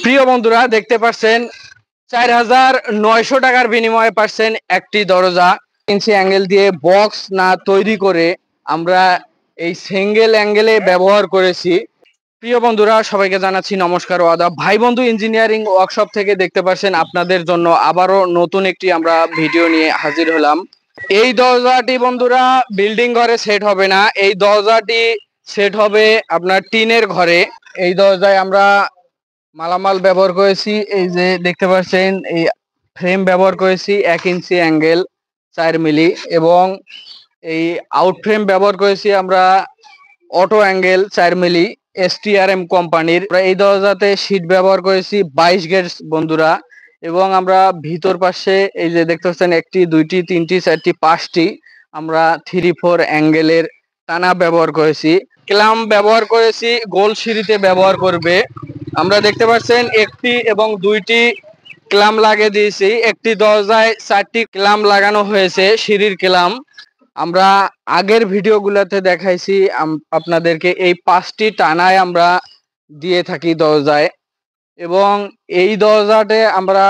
প্রিয় বন্ধুরা দেখতে পাচ্ছেন 4900 টাকার বিনিময়ে পাচ্ছেন একটি দরজা। ইঞ্চি অ্যাঙ্গেল দিয়ে বক্স না তৈরি করে আমরা এই সিঙ্গেল অ্যাঙ্গেলে ব্যবহার করেছি। প্রিয় বন্ধুরা সবাইকে জানাচ্ছি নমস্কার ও আদাব। ভাই বন্ধু ইঞ্জিনিয়ারিং ওয়ার্কশপ থেকে দেখতে পাচ্ছেন আপনাদের জন্য আবারও নতুন একটি আমরা ভিডিও নিয়ে হাজির হলাম। এই দরজাটি বন্ধুরা বিল্ডিং ঘরে সেট হবে না, এই দরজাটি সেট হবে আপনার টিনের ঘরে। এই দরজায় আমরা মালামাল ব্যবহার করেছি, এই যে দেখতে পাচ্ছেন এই ফ্রেম ব্যবহার করেছি 1 ইঞ্চি অ্যাঙ্গেল 4 মিলি, এবং এই আউট ফ্রেম ব্যবহার করেছি আমরা অটো অ্যাঙ্গেল 4 মিলি STRM কোম্পানির। এই দরজাতে শীট ব্যবহার করেছি 22 গেজ বন্ধুরা, এবং আমরা ভিতর পাশে এই যে দেখতে পাচ্ছেন 1টি 2টি 3টি 4টি 5টি আমরা 3-4 অ্যাঙ্গেলের টানা ব্যবহার করেছি। ক্লাম ব্যবহার করেছি গোল সিঁড়িতে ব্যবহার করবে। আমরা দেখতে পাচ্ছেন 1টি এবং 2টি ক্লাম লাগিয়ে দিয়েছি। একটি দরজায় 4টি ক্লাম লাগানো হয়েছে, সিঁড়ির ক্লাম। আমরা আগের ভিডিওগুলোতে দেখাইছি আপনাদেরকে এই 5টি টানায় আমরা দিয়ে থাকি দরজায়, এবং এই দরজাতে আমরা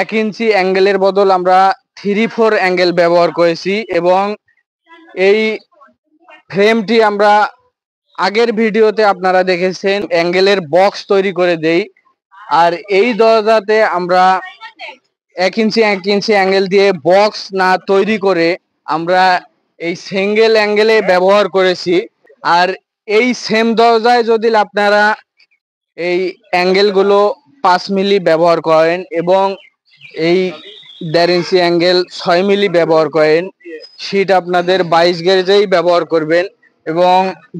1 ইঞ্চি অ্যাঙ্গেলের বদল আমরা 3-4 অ্যাঙ্গেল ব্যবহার করেছি, এবং এই ফ্রেমটি আমরা আগের ভিডিওতে আপনারা দেখেছেন অ্যাঙ্গেলের বক্স তৈরি করে দেই। আর এই দরজাতে আমরা 1 ইঞ্চি 1 ইঞ্চি অ্যাঙ্গেল দিয়ে বক্স না তৈরি করে আমরা এই সিঙ্গেল অ্যাঙ্গেলে ব্যবহার করেছি। আর এই সেম দরজায় যদি আপনারা এই অ্যাঙ্গেলগুলো 5 মিলি ব্যবহার করেন এবং এই 1.5 ইঞ্চি অ্যাঙ্গেল 6 মিলি ব্যবহার করেন, শীট আপনাদের 22 গেজেই ব্যবহার করবেন, এবং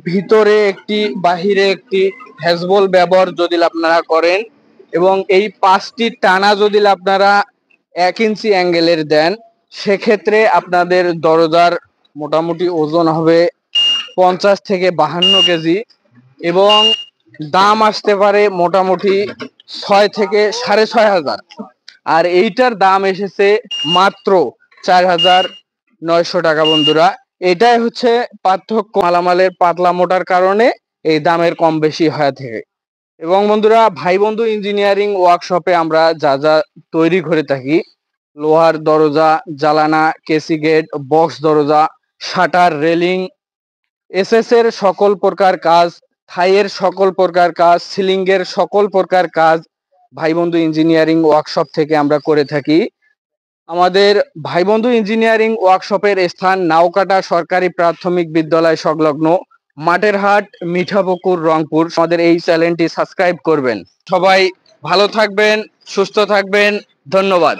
ভিতরে একটি বাহিরে একটি হ্যাজবল ব্যবহার যদি আপনারা করেন, এবং এই 5টি টানা যদি আপনারা 1 ইঞ্চি অ্যাঙ্গেলের দেন, সেক্ষেত্রে আপনাদের দরজার মোটামুটি ওজন হবে 50 থেকে 52 কেজি, এবং দাম আসতে পারে মোটামুটি 6 থেকে 6500। আর এইটার দাম এসেছে মাত্র 4900 টাকা বন্ধুরা। এটাই হচ্ছে পার্থক্য, মালামালের পাতলা মোটার কারণে এই দামের কম বেশি হয়ে থাকে। এবং বন্ধুরা ভাই বন্ধু ইঞ্জিনিয়ারিং ওয়ার্কশপে আমরা যা যা তৈরি করে থাকি, লোহার দরজা, জালানা, কেসি গেট, বক্স দরজা, শাটার, রেলিং, SS এর সকল প্রকার কাজ, থাইয়ের সকল প্রকার কাজ, সিলিং এর সকল প্রকার কাজ ভাই বন্ধু ইঞ্জিনিয়ারিং ওয়ার্কশপ থেকে আমরা করে থাকি। আমাদের ভাই বন্ধু ইঞ্জিনিয়ারিং ওয়ার্কশপের স্থান নাওকাটা সরকারি প্রাথমিক বিদ্যালয় সংলগ্ন, মাঠের হাট, মিঠাপুকুর, রংপুর। আমাদের এই চ্যানেলটি সাবস্ক্রাইব করবেন। সবাই ভালো থাকবেন, সুস্থ থাকবেন, ধন্যবাদ।